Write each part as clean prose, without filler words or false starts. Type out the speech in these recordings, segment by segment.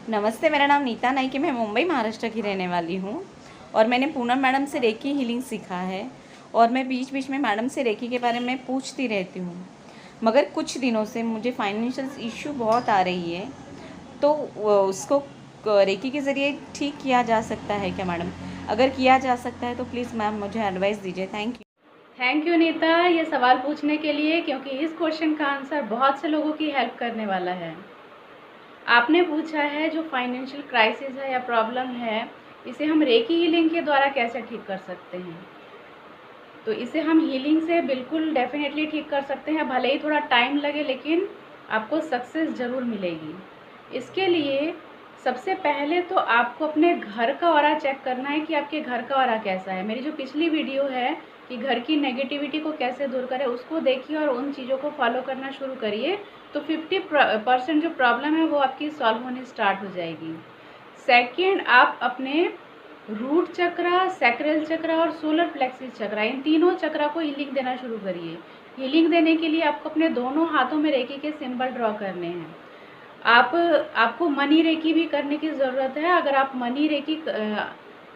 नमस्ते, मेरा नाम नीता नाइक है। मैं मुंबई महाराष्ट्र की रहने वाली हूँ और मैंने पूनम मैडम से रेकी हीलिंग सीखा है और मैं बीच बीच में मैडम से रेकी के बारे में पूछती रहती हूँ। मगर कुछ दिनों से मुझे फाइनेंशियल इशू बहुत आ रही है, तो उसको रेकी के ज़रिए ठीक किया जा सकता है क्या मैडम? अगर किया जा सकता है तो प्लीज़ मैम मुझे एडवाइस दीजिए। Thank you. Thank you Neeta, ये सवाल पूछने के लिए, क्योंकि इस क्वेश्चन का आंसर बहुत से लोगों की हेल्प करने वाला है। आपने पूछा है जो फाइनेंशियल क्राइसिस है या प्रॉब्लम है, इसे हम रेकी हीलिंग के द्वारा कैसे ठीक कर सकते हैं। तो इसे हम हीलिंग से बिल्कुल डेफिनेटली ठीक कर सकते हैं, भले ही थोड़ा टाइम लगे, लेकिन आपको सक्सेस ज़रूर मिलेगी। इसके लिए सबसे पहले तो आपको अपने घर का ऑरा चेक करना है कि आपके घर का ऑरा कैसा है। मेरी जो पिछली वीडियो है कि घर की नेगेटिविटी को कैसे दूर करें, उसको देखिए और उन चीज़ों को फॉलो करना शुरू करिए, तो 50% जो प्रॉब्लम है वो आपकी सॉल्व होनी स्टार्ट हो जाएगी। सेकेंड, आप अपने रूट चक्रा, सैक्रल चक्रा और सोलर प्लेक्सिस चक्रा, इन तीनों चक्रा को हीलिंग देना शुरू करिए। हीलिंग देने के लिए आपको अपने दोनों हाथों में रेकी के सिंबल ड्रॉ करने हैं। आपको मनी रेकी भी करने की ज़रूरत है। अगर आप मनी रेकी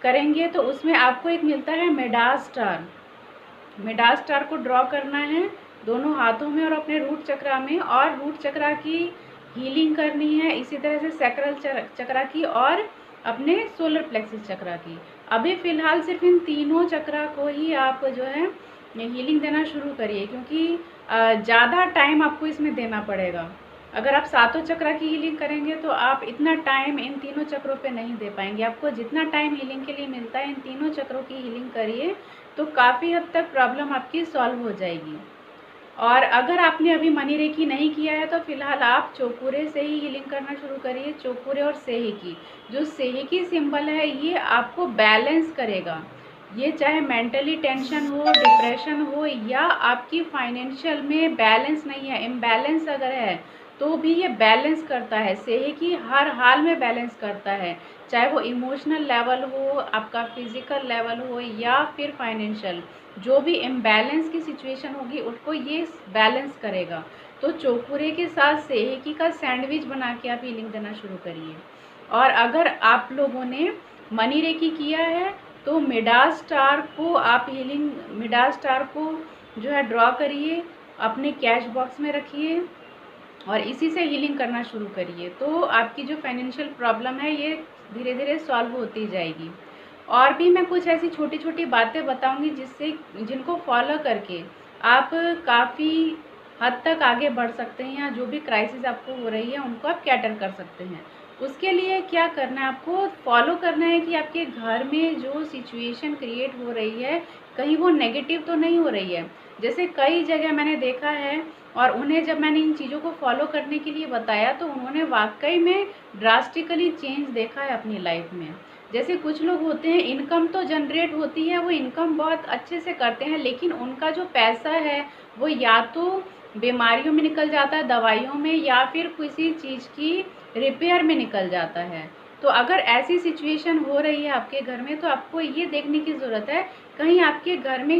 करेंगे तो उसमें आपको एक मिलता है मेडास स्टार। मेडास स्टार को ड्रॉ करना है दोनों हाथों में और अपने रूट चक्रा में, और रूट चक्रा की हीलिंग करनी है। इसी तरह से सैक्रल चक्रा की और अपने सोलर प्लेक्सिस चक्रा की। अभी फ़िलहाल सिर्फ इन तीनों चक्रा को ही आप जो है हीलिंग देना शुरू करिए, क्योंकि ज़्यादा टाइम आपको इसमें देना पड़ेगा। अगर आप सातों चक्रा की हीलिंग करेंगे तो आप इतना टाइम इन तीनों चक्रों पे नहीं दे पाएंगे। आपको जितना टाइम हीलिंग के लिए मिलता है, इन तीनों चक्रों की हीलिंग करिए, तो काफ़ी हद तक प्रॉब्लम आपकी सॉल्व हो जाएगी। और अगर आपने अभी मनी रेकी नहीं किया है तो फिलहाल आप चौपुरे से ही हीलिंग करना शुरू करिए। चौपुरे और सेहिकी, जो सेहिकी सिंबल है ये आपको बैलेंस करेगा। ये चाहे मेंटली टेंशन हो, डिप्रेशन हो, या आपकी फाइनेंशियल में बैलेंस नहीं है, इम्बैलेंस अगर है, तो भी ये बैलेंस करता है। सेहिकी हर हाल में बैलेंस करता है, चाहे वो इमोशनल लेवल हो, आपका फिजिकल लेवल हो, या फिर फाइनेंशियल। जो भी इम्बैलेंस की सिचुएशन होगी उसको ये बैलेंस करेगा। तो चौपुरे के साथ सेहिकी का सैंडविच बना के आप हीलिंग देना शुरू करिए। और अगर आप लोगों ने मनी रेकी किया है तो मिडास स्टार को आप हीलिंग, मिडास स्टार को जो है ड्रॉ करिए, अपने कैश बॉक्स में रखिए और इसी से हीलिंग करना शुरू करिए। तो आपकी जो फाइनेंशियल प्रॉब्लम है ये धीरे धीरे सॉल्व होती जाएगी। और भी मैं कुछ ऐसी छोटी छोटी बातें बताऊंगी जिनको फॉलो करके आप काफ़ी हद तक आगे बढ़ सकते हैं, या जो भी क्राइसिस आपको हो रही है उनको आप कैटर कर सकते हैं। उसके लिए क्या करना है, आपको फॉलो करना है कि आपके घर में जो सिचुएशन क्रिएट हो रही है कहीं वो नेगेटिव तो नहीं हो रही है। जैसे कई जगह मैंने देखा है, और उन्हें जब मैंने इन चीज़ों को फॉलो करने के लिए बताया तो उन्होंने वाकई में ड्रास्टिकली चेंज देखा है अपनी लाइफ में। जैसे कुछ लोग होते हैं, इनकम तो जनरेट होती है, वो इनकम बहुत अच्छे से करते हैं, लेकिन उनका जो पैसा है वो या तो बीमारियों में निकल जाता है, दवाइयों में, या फिर किसी चीज़ की रिपेयर में निकल जाता है। तो अगर ऐसी सिचुएशन हो रही है आपके घर में तो आपको ये देखने की ज़रूरत है कहीं आपके घर में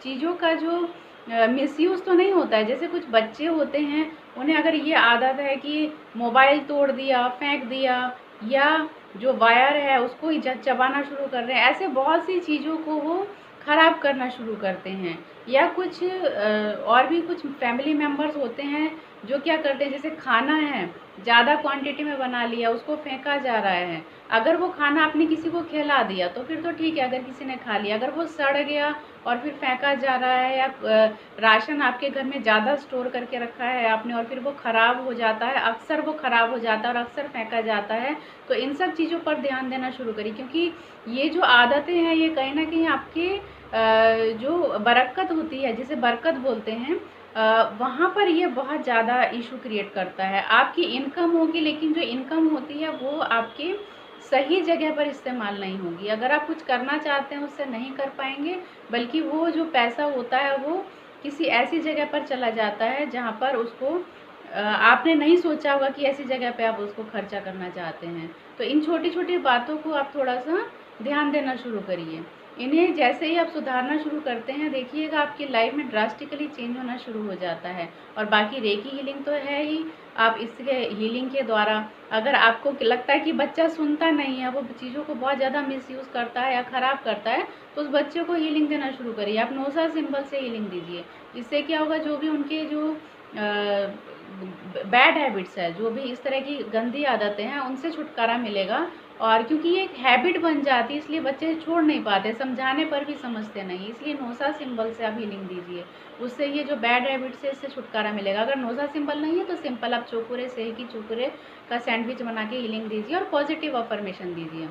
चीज़ों का जो मिसयूज़ तो नहीं होता है। जैसे कुछ बच्चे होते हैं, उन्हें अगर ये आदत है कि मोबाइल तोड़ दिया, फेंक दिया, या जो वायर है उसको ही चबाना शुरू कर रहे हैं, ऐसे बहुत सी चीज़ों को वो ख़राब करना शुरू करते हैं। या कुछ और भी कुछ फैमिली मेम्बर्स होते हैं जो क्या करते हैं, जैसे खाना है ज़्यादा क्वांटिटी में बना लिया, उसको फेंका जा रहा है। अगर वो खाना आपने किसी को खिला दिया तो फिर तो ठीक है, अगर किसी ने खा लिया। अगर वो सड़ गया और फिर फेंका जा रहा है, या राशन आपके घर में ज़्यादा स्टोर करके रखा है आपने और फिर वो ख़राब हो जाता है, अक्सर वो ख़राब हो जाता है और अक्सर फेंका जाता है, तो इन सब चीज़ों पर ध्यान देना शुरू करिए। क्योंकि ये जो आदतें हैं ये कहीं ना कहीं आपके जो बरकत होती है, जिसे बरकत बोलते हैं, वहाँ पर ये बहुत ज़्यादा इशू क्रिएट करता है। आपकी इनकम होगी, लेकिन जो इनकम होती है वो आपके सही जगह पर इस्तेमाल नहीं होगी। अगर आप कुछ करना चाहते हैं उससे नहीं कर पाएंगे, बल्कि वो जो पैसा होता है वो किसी ऐसी जगह पर चला जाता है जहाँ पर उसको आपने नहीं सोचा होगा कि ऐसी जगह पे आप उसको खर्चा करना चाहते हैं। तो इन छोटी छोटी बातों को आप थोड़ा सा ध्यान देना शुरू करिए। इन्हें जैसे ही आप सुधारना शुरू करते हैं, देखिएगा आपकी लाइफ में ड्रास्टिकली चेंज होना शुरू हो जाता है। और बाकी रेकी हीलिंग तो है ही, आप इसके हीलिंग के द्वारा अगर आपको लगता है कि बच्चा सुनता नहीं है, वो चीज़ों को बहुत ज़्यादा मिसयूज़ करता है या ख़राब करता है, तो उस बच्चे को हीलिंग देना शुरू करिए। आप नोसा सिंबल से हीलिंग दीजिए। इससे क्या होगा, जो भी उनके जो बैड हैबिट्स है, जो भी इस तरह की गंदी आदतें हैं, उनसे छुटकारा मिलेगा। और क्योंकि ये एक हैबिट बन जाती है, इसलिए बच्चे छोड़ नहीं पाते, समझाने पर भी समझते नहीं। इसलिए नोसा सिंबल से आप हीलिंग दीजिए, उससे ये जो बैड हैबिट है इससे छुटकारा मिलेगा। अगर नोसा सिंबल नहीं है तो सिंपल आप चोकुरे सेह की चोकुरे का सैंडविच बना के हीलिंग दीजिए और पॉजिटिव अफर्मेशन दीजिए।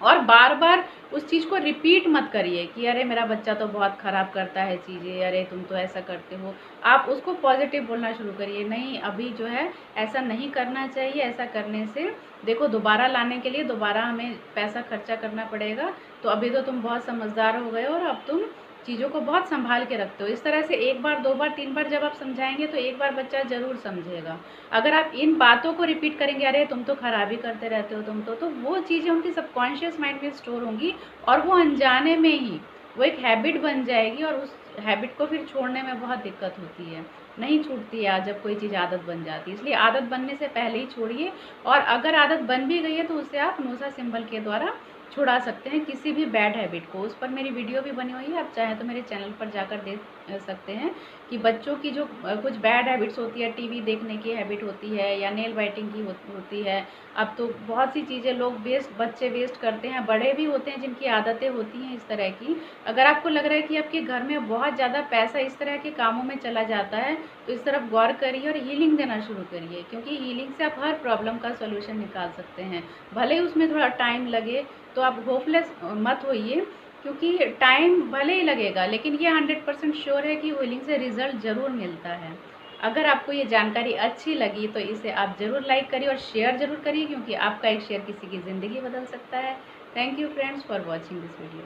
और बार बार उस चीज़ को रिपीट मत करिए कि अरे मेरा बच्चा तो बहुत ख़राब करता है चीज़ें, अरे तुम तो ऐसा करते हो। आप उसको पॉजिटिव बोलना शुरू करिए, नहीं अभी जो है ऐसा नहीं करना चाहिए, ऐसा करने से देखो दोबारा लाने के लिए दोबारा हमें पैसा खर्चा करना पड़ेगा, तो अभी तो तुम बहुत समझदार हो गए हो और अब तुम चीज़ों को बहुत संभाल के रखते हो। इस तरह से 1 बार 2 बार 3 बार जब आप समझाएंगे तो एक बार बच्चा ज़रूर समझेगा। अगर आप इन बातों को रिपीट करेंगे, अरे तुम तो खराबी करते रहते हो, तुम तो वो चीज़ें उनकी सबकॉन्शियस माइंड में स्टोर होंगी और वो अनजाने में ही वो एक हैबिट बन जाएगी और उस हैबिट को फिर छोड़ने में बहुत दिक्कत होती है, नहीं छूटती है जब कोई चीज़ आदत बन जाती है। इसलिए आदत बनने से पहले ही छोड़िए, और अगर आदत बन भी गई है तो उसे आप नोसा सिंबल के द्वारा छुड़ा सकते हैं, किसी भी बैड हैबिट को। उस पर मेरी वीडियो भी बनी हुई है, आप चाहें तो मेरे चैनल पर जाकर देख सकते हैं कि बच्चों की जो कुछ बैड हैबिट्स होती है, टीवी देखने की हैबिट होती है या नेल बाइटिंग की होती है। अब तो बहुत सी चीज़ें लोग बच्चे वेस्ट करते हैं, बड़े भी होते हैं जिनकी आदतें होती हैं इस तरह की। अगर आपको लग रहा है कि आपके घर में बहुत ज़्यादा पैसा इस तरह के कामों में चला जाता है, तो इस तरफ गौर करिए और हीलिंग देना शुरू करिए, क्योंकि हीलिंग से आप हर प्रॉब्लम का सोल्यूशन निकाल सकते हैं। भले ही उसमें थोड़ा टाइम लगे, तो आप होपलेस मत होइए, क्योंकि टाइम भले ही लगेगा, लेकिन ये 100% श्योर है कि हीलिंग से रिज़ल्ट ज़रूर मिलता है। अगर आपको ये जानकारी अच्छी लगी तो इसे आप ज़रूर लाइक करिए और शेयर ज़रूर करिए, क्योंकि आपका एक शेयर किसी की ज़िंदगी बदल सकता है। Thank you friends for watching this video.